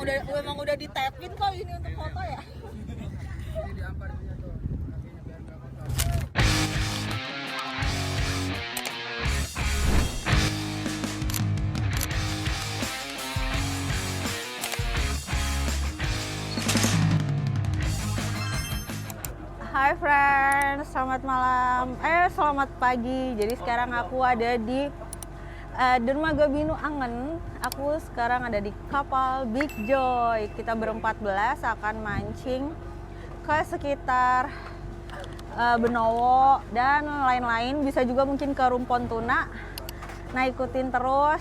Emang udah ditapin kok ini untuk foto ya. Hai friends, selamat malam. Selamat pagi. Jadi sekarang aku ada di Dermaga Binu Angen. Aku sekarang ada di kapal Big Joy. Kita ber-14 akan mancing ke sekitar Benowo dan lain-lain. Bisa juga mungkin ke Rumpon Tuna. Nah, ikutin terus.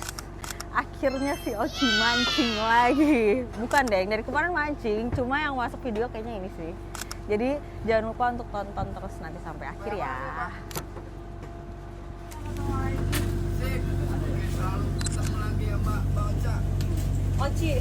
Akhirnya si Oci mancing lagi. Bukan deh, dari kemarin mancing. Cuma yang masuk video kayaknya ini sih. Jadi jangan lupa untuk tonton terus nanti sampai akhir ya. Oci.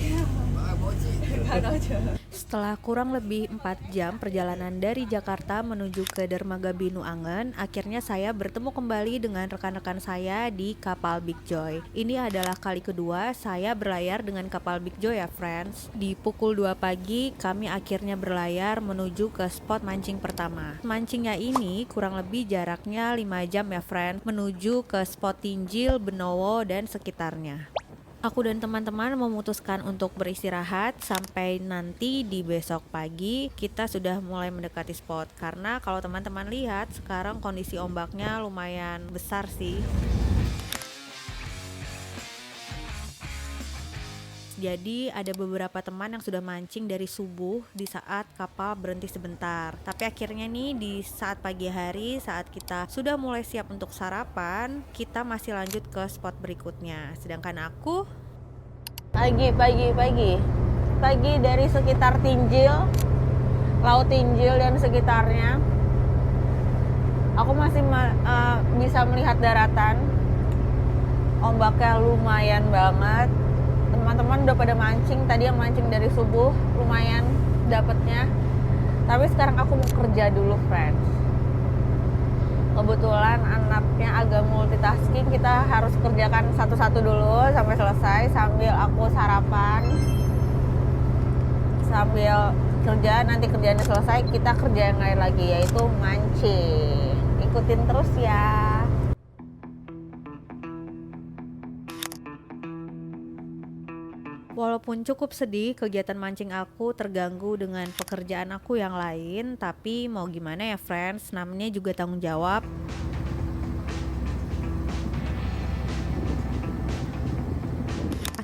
Setelah kurang lebih 4 jam perjalanan dari Jakarta menuju ke Dermaga Binu Angen, akhirnya saya bertemu kembali dengan rekan-rekan saya di kapal Big Joy. Ini adalah kali kedua saya berlayar dengan kapal Big Joy ya friends. Di pukul 2 pagi kami akhirnya berlayar menuju ke spot mancing pertama. Mancingnya ini kurang lebih jaraknya 5 jam ya friends, menuju ke spot Tinjil, Benowo dan sekitarnya. Aku dan teman-teman memutuskan untuk beristirahat sampai nanti di besok pagi kita sudah mulai mendekati spot. Karena kalau teman-teman lihat sekarang kondisi ombaknya lumayan besar sih. Jadi ada beberapa teman yang sudah mancing dari subuh di saat kapal berhenti sebentar. Tapi akhirnya nih di saat pagi hari saat kita sudah mulai siap untuk sarapan, kita masih lanjut ke spot berikutnya. Sedangkan aku Pagi dari sekitar Tinjil, Laut Tinjil dan sekitarnya. Aku masih bisa melihat daratan. Ombaknya lumayan banget. Teman-teman udah pada mancing, tadi yang mancing dari subuh lumayan dapetnya. Tapi sekarang aku mau kerja dulu friends. Kebetulan anaknya agak multitasking, kita harus kerjakan satu-satu dulu sampai selesai sambil aku sarapan. Sambil kerja, nanti kerjaannya selesai kita kerja yang lain lagi yaitu mancing. Ikutin terus ya. Walaupun cukup sedih, kegiatan mancing aku terganggu dengan pekerjaan aku yang lain, tapi mau gimana ya friends, namanya juga tanggung jawab.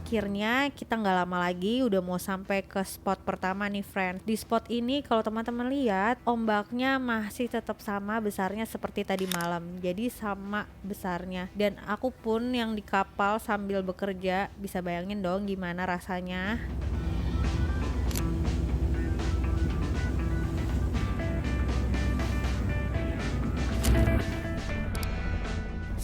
Akhirnya kita nggak lama lagi udah mau sampai ke spot pertama nih friends. Di spot ini kalau teman-teman lihat ombaknya masih tetap sama besarnya seperti tadi malam. Jadi sama besarnya. Dan aku pun yang di kapal sambil bekerja bisa bayangin dong gimana rasanya.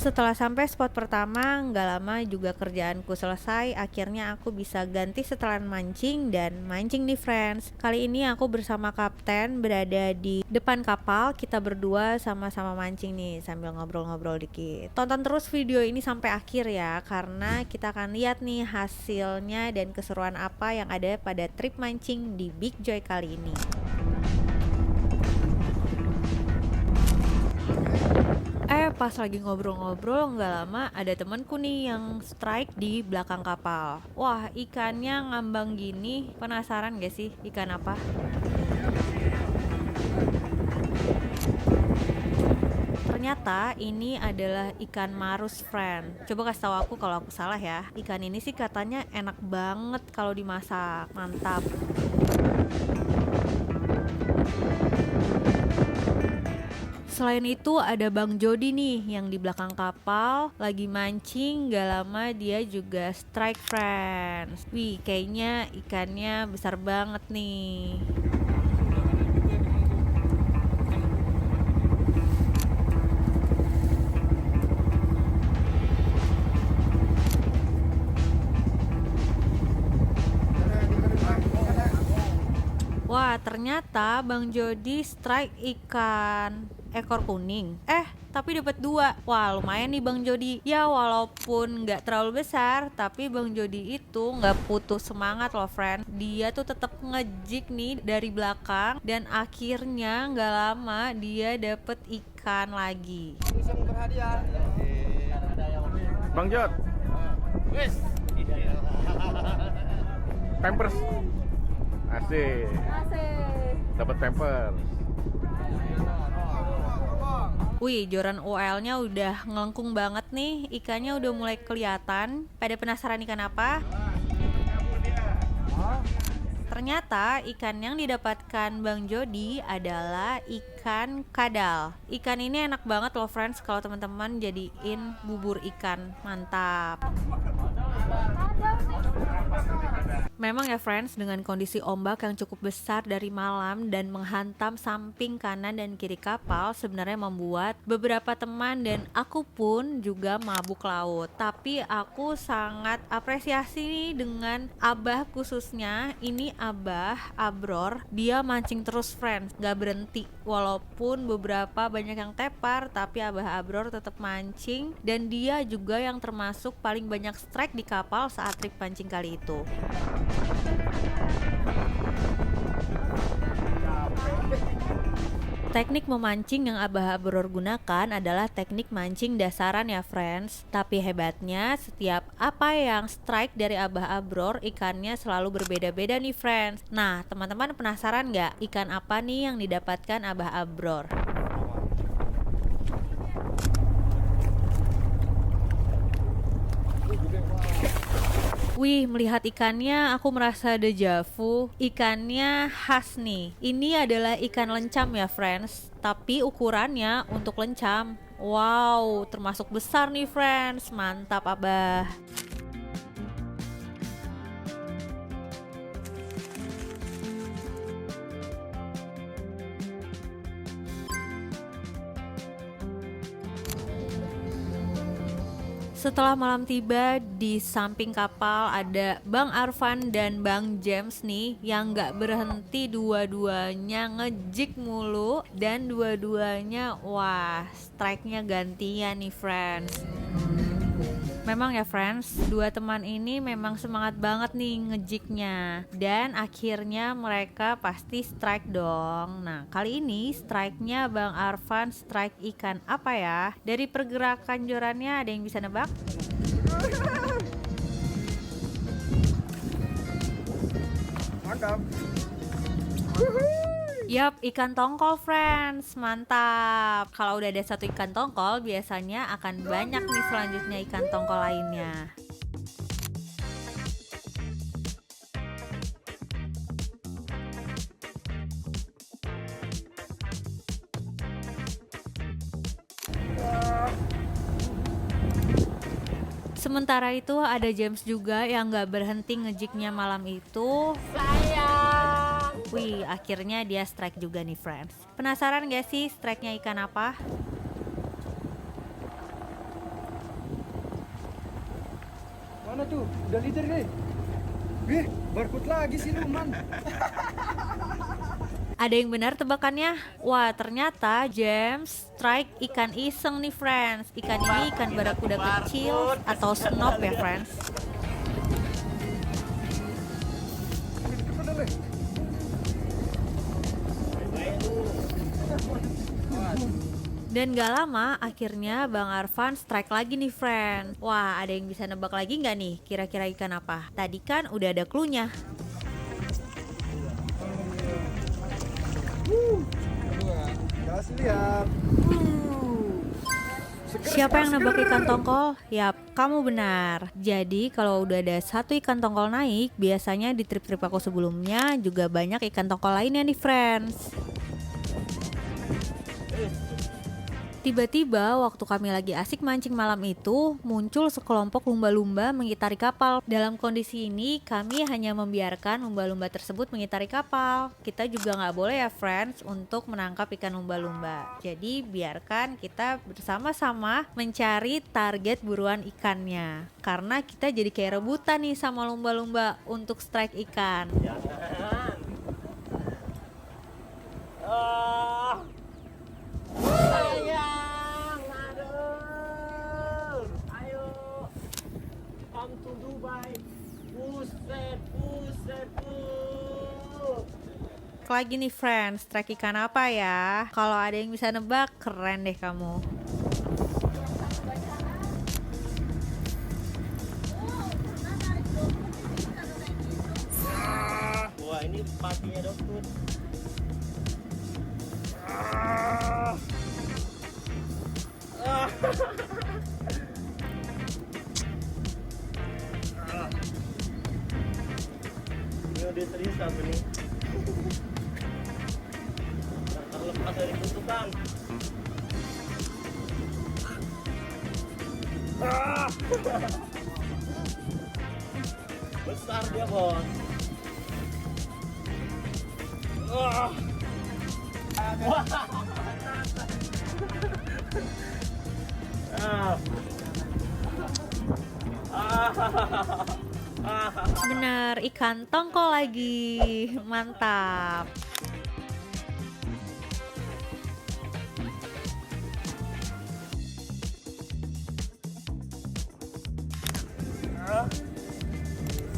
Setelah sampai spot pertama, nggak lama juga kerjaanku selesai. Akhirnya aku bisa ganti setelan mancing dan mancing nih friends. Kali ini aku bersama kapten berada di depan kapal. Kita berdua sama-sama mancing nih sambil ngobrol-ngobrol dikit. Tonton terus video ini sampai akhir ya, karena kita akan lihat nih hasilnya dan keseruan apa yang ada pada trip mancing di Big Joy kali ini. Pas lagi ngobrol-ngobrol nggak lama ada temanku nih yang strike di belakang kapal. Wah, ikannya ngambang gini, penasaran gak sih ikan apa? Ternyata ini adalah ikan marus friend. Coba kasih tahu aku kalau aku salah ya. Ikan ini sih katanya enak banget kalau dimasak, mantap. Selain itu ada Bang Jody nih yang di belakang kapal lagi mancing, gak lama dia juga strike friends. Wih, kayaknya ikannya besar banget nih. Wah, ternyata Bang Jody strike ikan ekor kuning. tapi dapat 2. Wah, lumayan nih Bang Jody. Ya walaupun nggak terlalu besar, tapi Bang Jody itu nggak putus semangat loh friend. Dia tuh tetap ngejig nih dari belakang dan akhirnya nggak lama dia dapet ikan lagi. Langsung berhadiah. Bang Jod, Wes. Pampers. Asik. Dapat Pampers. Wih, joran OL-nya udah ngelengkung banget nih. Ikannya udah mulai kelihatan. Pada penasaran ikan apa? Ternyata ikan yang didapatkan Bang Jody adalah ikan kadal. Ikan ini enak banget loh friends kalau teman-teman jadiin bubur ikan. Mantap. Memang ya friends, dengan kondisi ombak yang cukup besar dari malam dan menghantam samping kanan dan kiri kapal sebenarnya membuat beberapa teman dan aku pun juga mabuk laut. Tapi aku sangat apresiasi nih dengan Abah khususnya. Ini Abah Abror, dia mancing terus friends, gak berhenti. Walaupun beberapa banyak yang tepar, tapi Abah Abror tetap mancing dan dia juga yang termasuk paling banyak strike di kapal saat trip pancing kali itu. Teknik memancing yang Abah Abror gunakan adalah teknik mancing dasaran ya friends. Tapi hebatnya setiap apa yang strike dari Abah Abror, ikannya selalu berbeda-beda nih friends. Nah teman-teman penasaran nggak ikan apa nih yang didapatkan Abah Abror? Wih, melihat ikannya aku merasa deja vu. Ikannya khas nih. Ini adalah ikan lencam ya friends, tapi ukurannya untuk lencam, wow, termasuk besar nih friends. Mantap Abah. Setelah malam tiba, di samping kapal ada Bang Arfan dan Bang James nih yang gak berhenti, dua-duanya ngejig mulu dan dua-duanya wah strike-nya gantian nih friends. Memang ya friends, dua teman ini memang semangat banget nih ngejignya dan akhirnya mereka pasti strike dong. Nah kali ini strike-nya Bang Arfan strike ikan apa ya? Dari pergerakan jorannya ada yang bisa nebak? Mantap. Yap, ikan tongkol friends, mantap. Kalau udah ada satu ikan tongkol, biasanya akan banyak nih selanjutnya ikan tongkol lainnya. Sementara itu ada James juga yang gak berhenti ngejignya malam itu. Wih, akhirnya dia strike juga nih friends. Penasaran gak sih strike-nya ikan apa? Mana tuh? Udah leader deh. Wih, barcode lagi sih lu, man. Ada yang benar tebakannya? Wah, ternyata James strike ikan iseng nih friends. Ikan ini ikan barakuda kecil atau snop ya friends. Dan gak lama akhirnya Bang Arfan strike lagi nih friend. Wah, ada yang bisa nebak lagi nggak nih kira-kira ikan apa? Tadi kan udah ada clue-nya. Kasih lihat. Siapa yang nebak ikan tongkol? Yap, kamu benar. Jadi kalau udah ada satu ikan tongkol naik, biasanya di trip-trip aku sebelumnya juga banyak ikan tongkol lainnya nih friends. Tiba-tiba waktu kami lagi asik mancing malam itu, muncul sekelompok lumba-lumba mengitari kapal. Dalam kondisi ini, kami hanya membiarkan lumba-lumba tersebut mengitari kapal. Kita juga nggak boleh ya friends untuk menangkap ikan lumba-lumba. Jadi biarkan kita bersama-sama mencari target buruan ikannya. Karena kita jadi kayak rebutan nih sama lumba-lumba untuk strike ikan. Lagi nih friends, trek ikan apa ya? Kalau ada yang bisa nebak, keren deh kamu. Wah, ini paginya dokter. Ini udah serius apa nih? Terlepas dari kutukan. Besar dia, bos. Bener, ikan tongkol lagi. Mantap.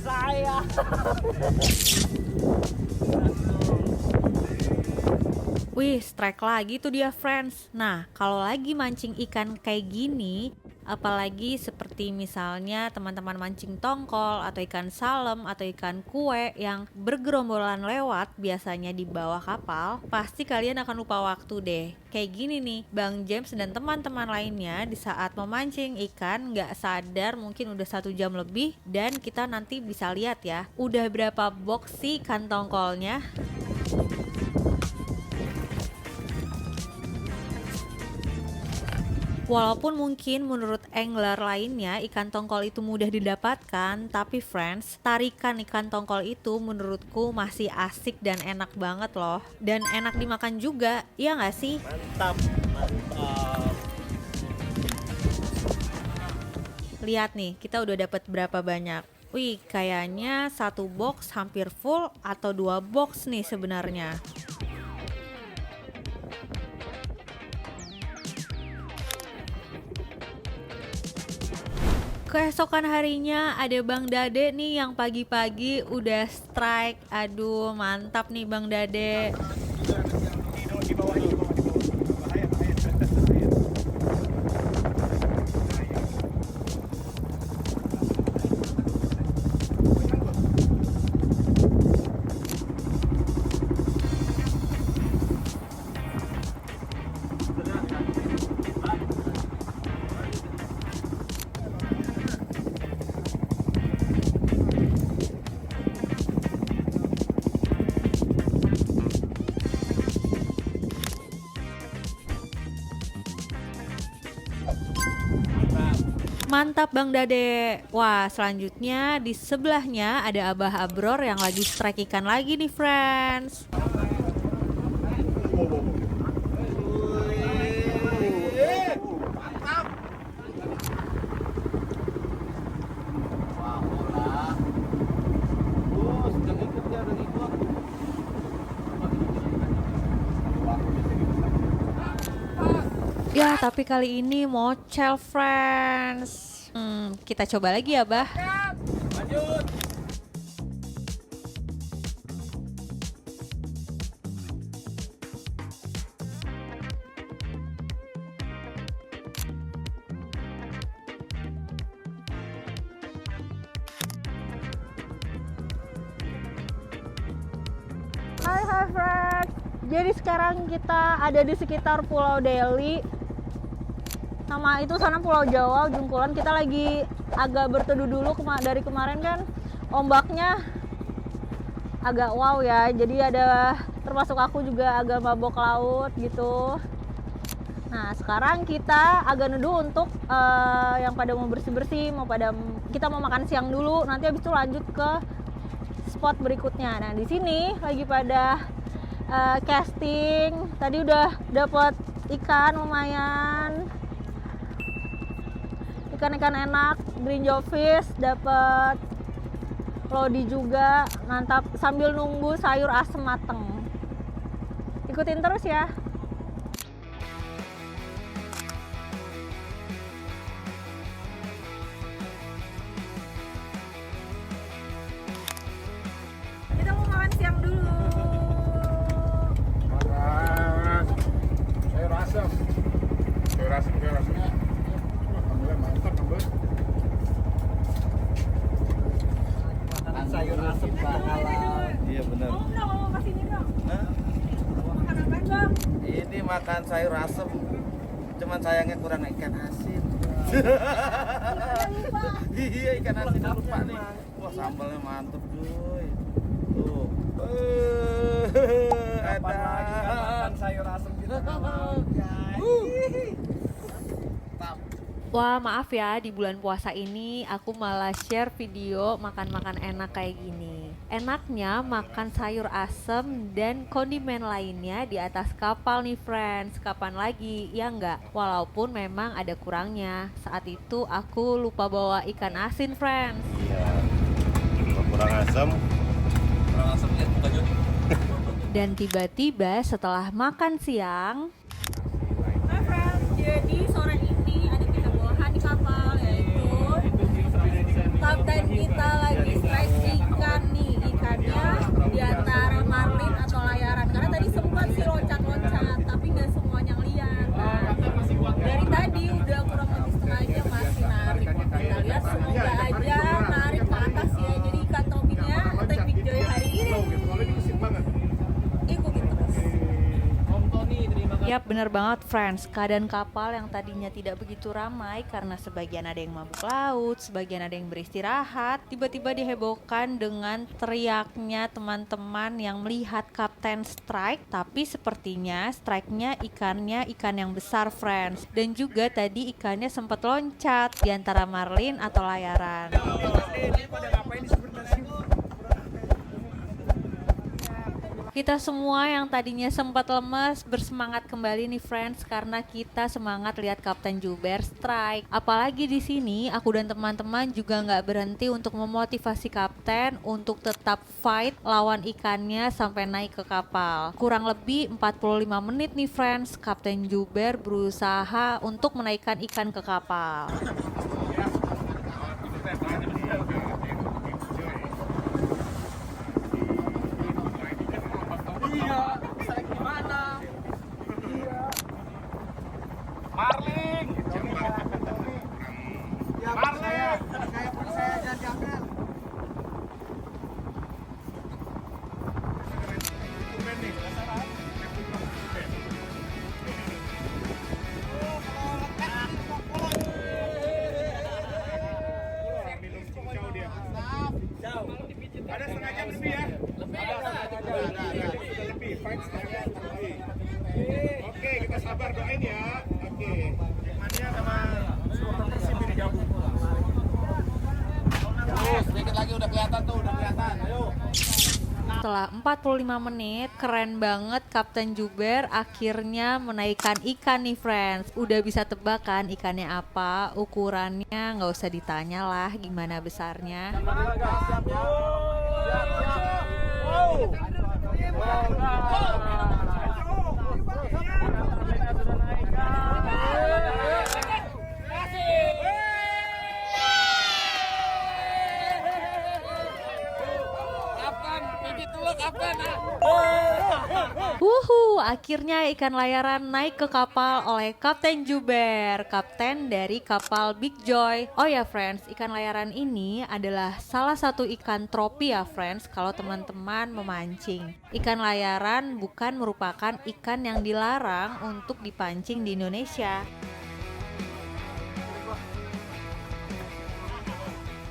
Saya. Wih, strike lagi tuh dia friends. Nah, kalau lagi mancing ikan kayak gini, apalagi seperti misalnya teman-teman mancing tongkol atau ikan salem atau ikan kue yang bergerombolan lewat biasanya di bawah kapal, pasti kalian akan lupa waktu deh. Kayak gini nih, Bang James dan teman-teman lainnya di saat memancing ikan nggak sadar mungkin udah 1 jam lebih, dan kita nanti bisa lihat ya, udah berapa box sih ikan tongkolnya. Walaupun mungkin menurut angler lainnya ikan tongkol itu mudah didapatkan, tapi friends, tarikan ikan tongkol itu menurutku masih asik dan enak banget loh. Dan enak dimakan juga, iya nggak sih? Mantap, mantap. Lihat nih, kita udah dapat berapa banyak. Wih, kayaknya 1 box hampir full atau 2 box nih sebenarnya. Keesokan harinya ada Bang Dade nih yang pagi-pagi udah strike. Aduh, mantap nih Bang Dade. Mantap Bang Dade. Wah, selanjutnya di sebelahnya ada Abah Abror yang lagi strike ikan lagi nih friends. Ya, tapi kali ini mocel friends. Kita coba lagi ya, Bah. Lanjut. Hai friends. Jadi sekarang kita ada di sekitar Pulau Deli. Sama itu sana Pulau Jawa, ujung kulon. Kita lagi agak berteduh dulu dari kemarin kan ombaknya agak wow ya. Jadi ada termasuk aku juga agak mabok laut gitu. Nah sekarang kita agak neduh untuk yang pada mau bersih-bersih, kita mau makan siang dulu. Nanti habis itu lanjut ke spot berikutnya. Nah di sini lagi pada casting. Tadi udah dapet ikan lumayan. Ikan-ikan enak, green jawfish, dapat lodi juga, mantap, sambil nunggu sayur asem mateng. Ikutin terus ya. sayur asem halal. Iya benar. Ini makan sayur asem. Cuman sayangnya kurang ikan asin. Iya ikan asin lupa nih. Wah sambalnya mantep cuy. Tuh. Kapan lagi nggak makan sayur asem kita? Wah maaf ya, di bulan puasa ini aku malah share video makan-makan enak kayak gini. Enaknya makan sayur asem dan kondimen lainnya di atas kapal nih friends. Kapan lagi? Ya enggak? Walaupun memang ada kurangnya. Saat itu aku lupa bawa ikan asin friends. Iya. Kurang asam. Kurang asem ya, bukan Jun. Dan tiba-tiba setelah makan siang, Hai friends, jadi sore ini ada kehebohan di kapal, yaitu kapten kita lagi strike ikan nih. Ikannya di antara marlin atau layaran, karena tadi sempat sih loncat-loncat tapi nggak semuanya ngeliat. Nah, dari tadi udah kurang lebih setengah jam masih narik. Kita lihat semoga aja narik ke atas ya. Jadi ikan topinya Tech Big Joy hari ini ikutin terus. Om Tony, terima kasih. yap bener banget friends, keadaan kapal yang tadinya tidak begitu ramai karena sebagian ada yang mabuk laut, sebagian ada yang beristirahat, tiba-tiba dihebohkan dengan teriaknya teman-teman yang melihat kapten strike. Tapi sepertinya strike-nya ikannya ikan yang besar friends, dan juga tadi ikannya sempat loncat di antara marlin atau layaran. Kita semua yang tadinya sempat lemas bersemangat kembali nih friends, karena kita semangat lihat Kapten Juber strike. Apalagi di sini aku dan teman-teman juga nggak berhenti untuk memotivasi kapten untuk tetap fight lawan ikannya sampai naik ke kapal. Kurang lebih 45 menit nih friends, Kapten Juber berusaha untuk menaikkan ikan ke kapal. Marling. Ada setengah jam lebih ya? Sudah lebih, fight setengah jam lebih. Oke, kita sabar doain ya. Oke, Mania sama supporter Persib ini gabung. Sedikit lagi udah kelihatan tuh, udah kelihatan. Ayo. Setelah 45 menit, keren banget Kapten Juber akhirnya menaikkan ikan nih friends. Udah bisa tebak kan ikannya apa, ukurannya nggak usah ditanya lah gimana besarnya. Akhirnya ikan layaran naik ke kapal oleh Kapten Juber, kapten dari kapal Big Joy. Oh ya friends, ikan layaran ini adalah salah satu ikan tropi ya friends kalau teman-teman memancing. Ikan layaran bukan merupakan ikan yang dilarang untuk dipancing di Indonesia.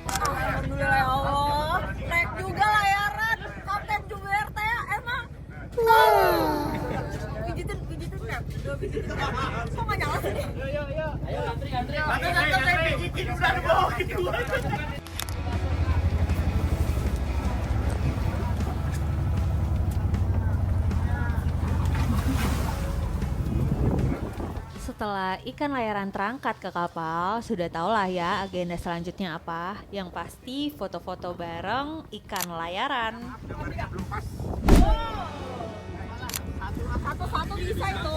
Alhamdulillah ya Allah, naik juga layaran Kapten Juber teh emang. Pijitin kan? Dua pijitin. Kok nggak nyala sih? Ayo antri. Pijitin udah di bawah gitu. Setelah ikan layaran terangkat ke kapal, sudah tahulah ya agenda selanjutnya apa. Yang pasti foto-foto bareng ikan layaran. Satu-satu bisa itu.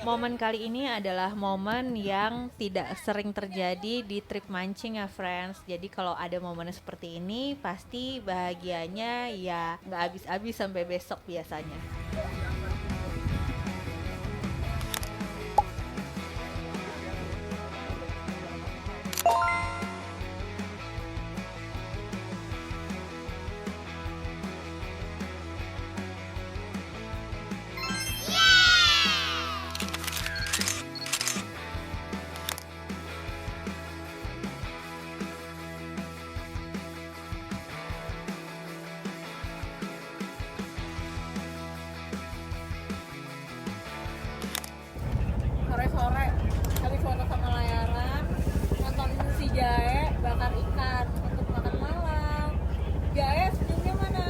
Momen kali ini adalah momen yang tidak sering terjadi di trip mancing ya friends. Jadi kalau ada momen seperti ini pasti bahagianya ya nggak habis-habis sampai besok biasanya. sore habis foto sama layaran, nonton si Jae bakar ikan untuk makan malam. Jae senyumnya mana?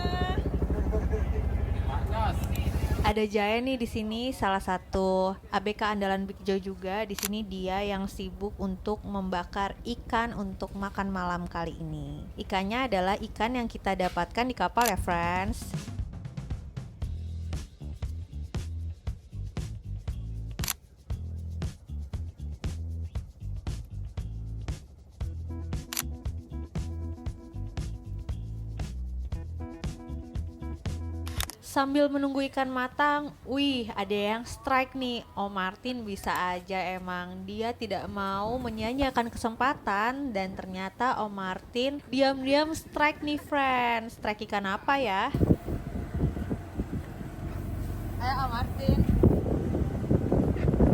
Ada Jaya nih di sini, salah satu ABK andalan Big Joy juga. Di sini dia yang sibuk untuk membakar ikan untuk makan malam kali ini. Ikannya adalah ikan yang kita dapatkan di kapal ya, friends. Sambil menunggu ikan matang, wih ada yang strike nih. Om Martin bisa aja emang dia tidak mau menyanyiakan kesempatan. Dan ternyata Om Martin diam-diam strike nih friends. Strike ikan apa ya? Ayo Om Martin.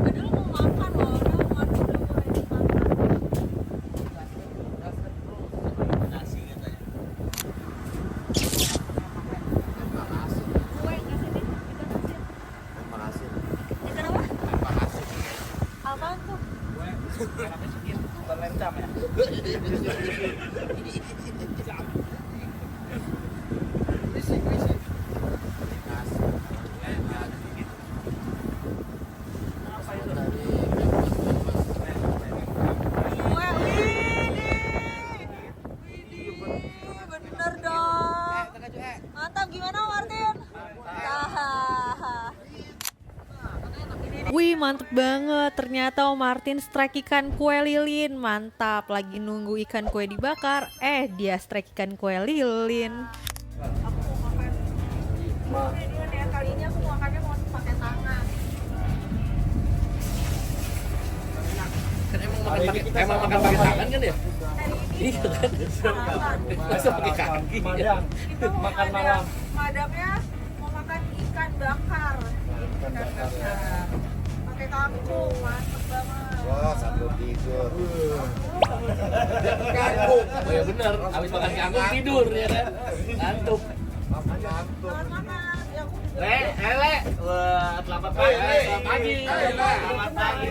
Aduh mau makan loh, udah Om Martin udah mulai makan. Nasi katanya. Kue ngasih nih, ikan asin. Terima kasih. Ikan apa? Terima kasih. Apaan tuh? Terlencam ya. Kue, bener dong. Mantap, gimana Om Martin? Wih mantep banget, ternyata Om Martin strike ikan kue lilin. Mantap, lagi nunggu ikan kue dibakar, dia strike ikan kue lilin. Aku mau makan. Ini ya, kali ini aku makannya mau pakai tangan. Kan emang makan pakai tangan kan ya? Iya kan? Masa pakai kaki? Madang. Kita mau Makan malam. Madamnya mau makan ikan bakar. Ikan bakar. Pakai kangkung, mantep banget. Wah, sambil tidur. Kangkung. Oh ya bener, habis makan kangkung tidur ya kan? Ngantuk. Ngantuk. Makan. Ya aku juga. Le. Wah, selamat pagi. Selamat pagi. Selamat pagi.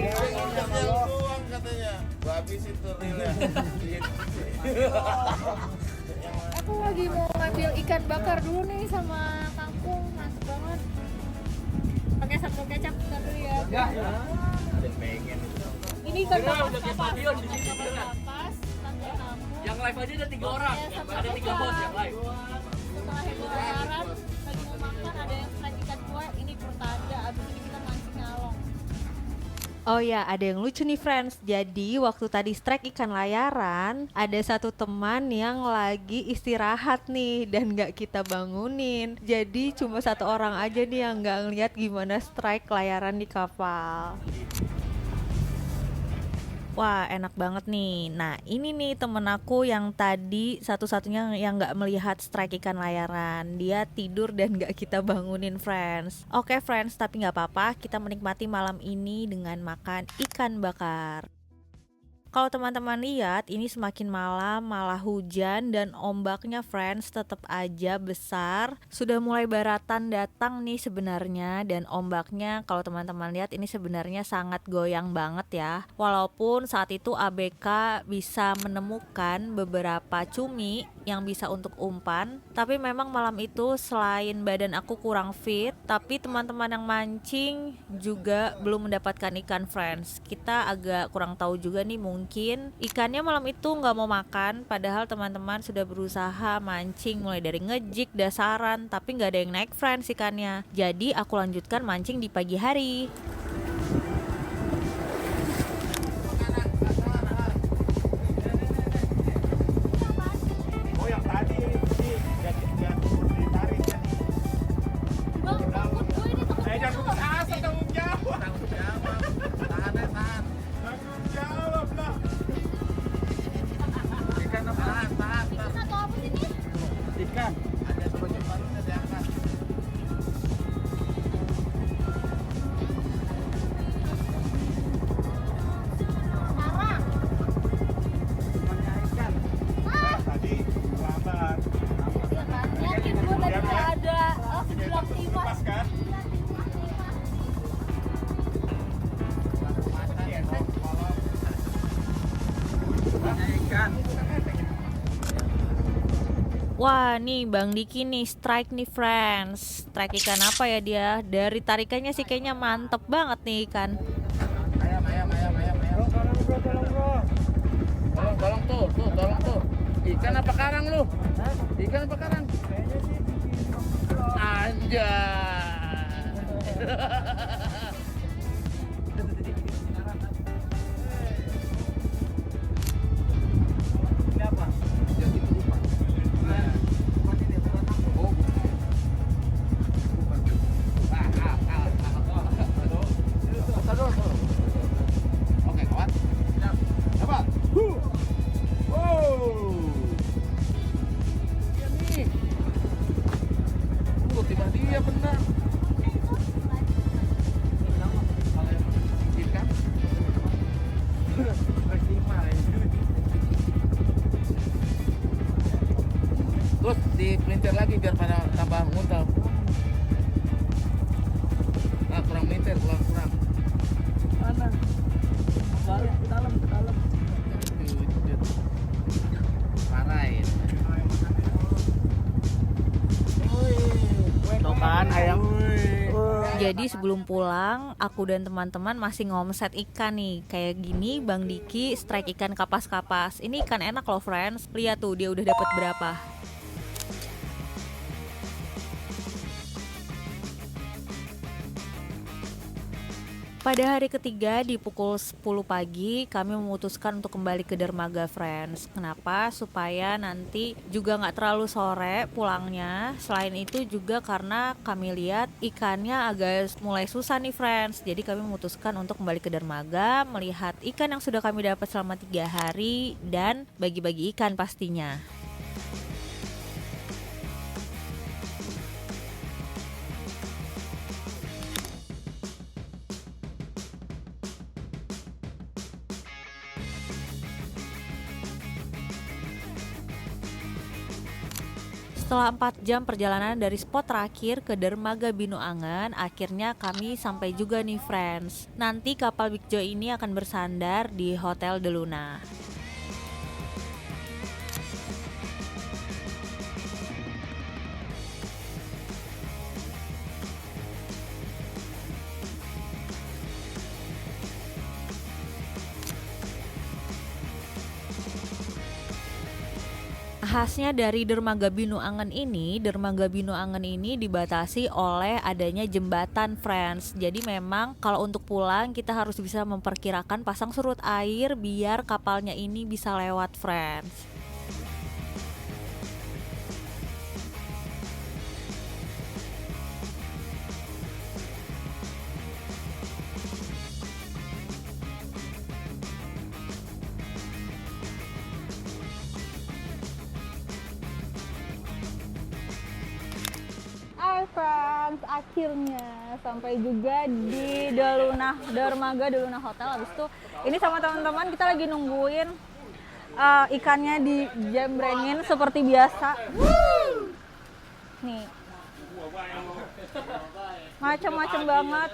Doang katanya. Gua habisin tuh rilnya. Aku lagi mau ngambil ikan bakar dulu nih sama kangkung, mantep banget. Pakai sambal kecap bentar dulu ya. Ada pengen. Ini ikan bakar Udah kayak kapas. stadion di sini Ikan bakar beneran. kapas, tangkai kampung. Yang live aja ada 3 orang. Ada 3 bos yang live. Setelah heboh lebaran, lagi mau makan ada yang strike ikan kue, ini pertanda. Abis ini kita mancing nyalong. Oh ya, ada yang lucu nih friends. Jadi waktu tadi strike ikan layaran, ada satu teman yang lagi istirahat nih dan gak kita bangunin. Jadi cuma satu orang aja nih yang gak ngeliat gimana strike layaran di kapal. Wah enak banget nih. Nah ini nih temen aku yang tadi satu-satunya yang gak melihat strike ikan layaran. Dia tidur dan gak kita bangunin friends. Oke friends, tapi gak apa-apa, kita menikmati malam ini dengan makan ikan bakar. Kalau teman-teman lihat, ini semakin malam malah hujan dan ombaknya friends tetap aja besar. Sudah mulai baratan datang nih sebenarnya, dan ombaknya kalau teman-teman lihat ini sebenarnya sangat goyang banget ya. Walaupun saat itu ABK bisa menemukan beberapa cumi yang bisa untuk umpan, tapi memang malam itu selain badan aku kurang fit, tapi teman-teman yang mancing juga belum mendapatkan ikan friends. Kita agak kurang tahu juga nih, mungkin ikannya malam itu nggak mau makan, padahal teman-teman sudah berusaha mancing mulai dari ngejig, dasaran, tapi nggak ada yang naik friends ikannya. Jadi aku lanjutkan mancing di pagi hari. Oh yang tadi ini dia ditarik ya. Bang, takut gue ini takut. Jangan putus asa, tanggung jawab. Tanggung jawab. Tahan. Tanggung jawab lah. Ikan apa? Tahan. Ikan atau apa sih ini? Ikan. Ada sebagian barunya diangkat. Wah, nih Bang Diki nih strike nih friends. Strike ikan apa ya dia? Dari tarikannya sih kayaknya mantep banget nih ikan. Ayam. Bro, tolong bro. Tolong tuh, tolong tuh. Ikan apa karang lu? Ikan apa karang? Kayaknya sih Anjay. ini apa? Ya gitu lupa. Oh. Tuh. Oke, kawan. Dapat. Wow. Iya nih. Tiba dia benar. Ikan. Terus dipelintir lagi biar pada tambah nguntal. Nah, kurang melintir, kurang. Mana? Balik ke dalam. Marahin. Tuh kan ayam. Jadi sebelum pulang, aku dan teman-teman masih ngomset ikan nih. Kayak gini Bang Diki strike ikan kapas-kapas. Ini ikan enak loh friends. Lihat tuh dia udah dapat berapa. Pada hari ketiga di pukul 10 pagi kami memutuskan untuk kembali ke dermaga friends. Kenapa? Supaya nanti juga nggak terlalu sore pulangnya. Selain itu juga karena kami lihat ikannya agak mulai susah nih friends. Jadi kami memutuskan untuk kembali ke dermaga, melihat ikan yang sudah kami dapat selama 3 hari dan bagi-bagi ikan pastinya. Setelah 4 jam perjalanan dari spot terakhir ke dermaga Binu Angen, akhirnya kami sampai juga nih friends. Nanti kapal Big Joy ini akan bersandar di Hotel De Luna. Khasnya dari dermaga Binu Angen ini dibatasi oleh adanya jembatan friends. Jadi memang kalau untuk pulang kita harus bisa memperkirakan pasang surut air biar kapalnya ini bisa lewat friends. Hai friends, akhirnya sampai juga di dermaga De Luna Hotel. Habis itu ini sama teman-teman kita lagi nungguin ikannya dijembrengin seperti biasa. Nih, macem-macem banget.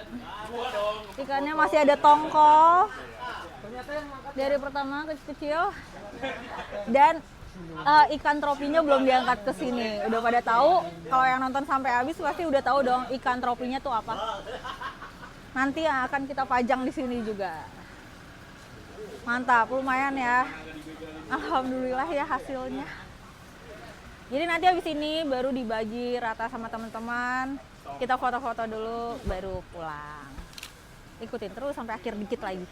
Ikannya masih ada tongkol dari pertama kecil-kecil dan ikan tropinya belum diangkat ke sini. Udah pada tahu, kalau yang nonton sampai habis pasti udah tahu dong ikan tropinya tuh apa. Nanti yang akan kita pajang di sini juga. Mantap, lumayan ya. Alhamdulillah ya hasilnya. Jadi nanti habis ini baru dibagi rata sama teman-teman. Kita foto-foto dulu baru pulang. Ikutin terus sampai akhir dikit lagi.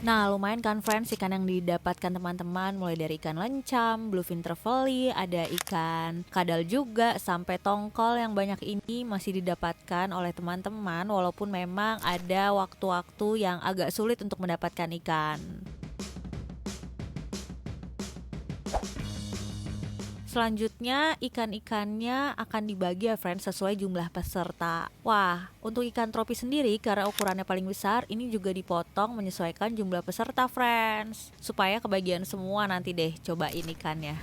Nah, lumayan kan friends ikan yang didapatkan teman-teman, mulai dari ikan lencam, bluefin trevally, ada ikan kadal juga, sampai tongkol yang banyak ini masih didapatkan oleh teman-teman walaupun memang ada waktu-waktu yang agak sulit untuk mendapatkan ikan. Selanjutnya ikan-ikannya akan dibagi ya friends sesuai jumlah peserta. Wah, untuk ikan tropi sendiri karena ukurannya paling besar ini juga dipotong menyesuaikan jumlah peserta friends. Supaya kebagian semua nanti deh cobain ikannya.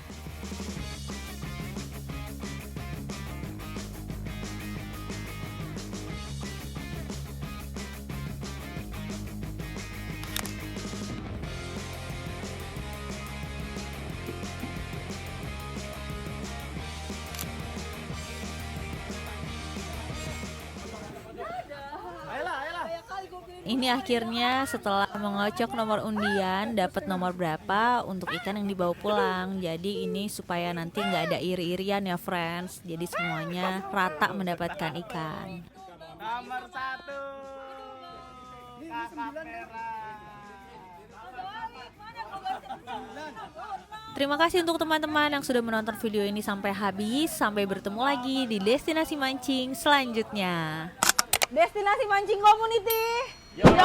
Ini akhirnya setelah mengocok nomor undian dapat nomor berapa untuk ikan yang dibawa pulang. Jadi ini supaya nanti nggak ada iri-irian ya friends. Jadi semuanya rata mendapatkan ikan. Nomor 1 kakak merah. Terima kasih untuk teman-teman yang sudah menonton video ini sampai habis. Sampai bertemu lagi di destinasi mancing selanjutnya. Destinasi mancing community. Your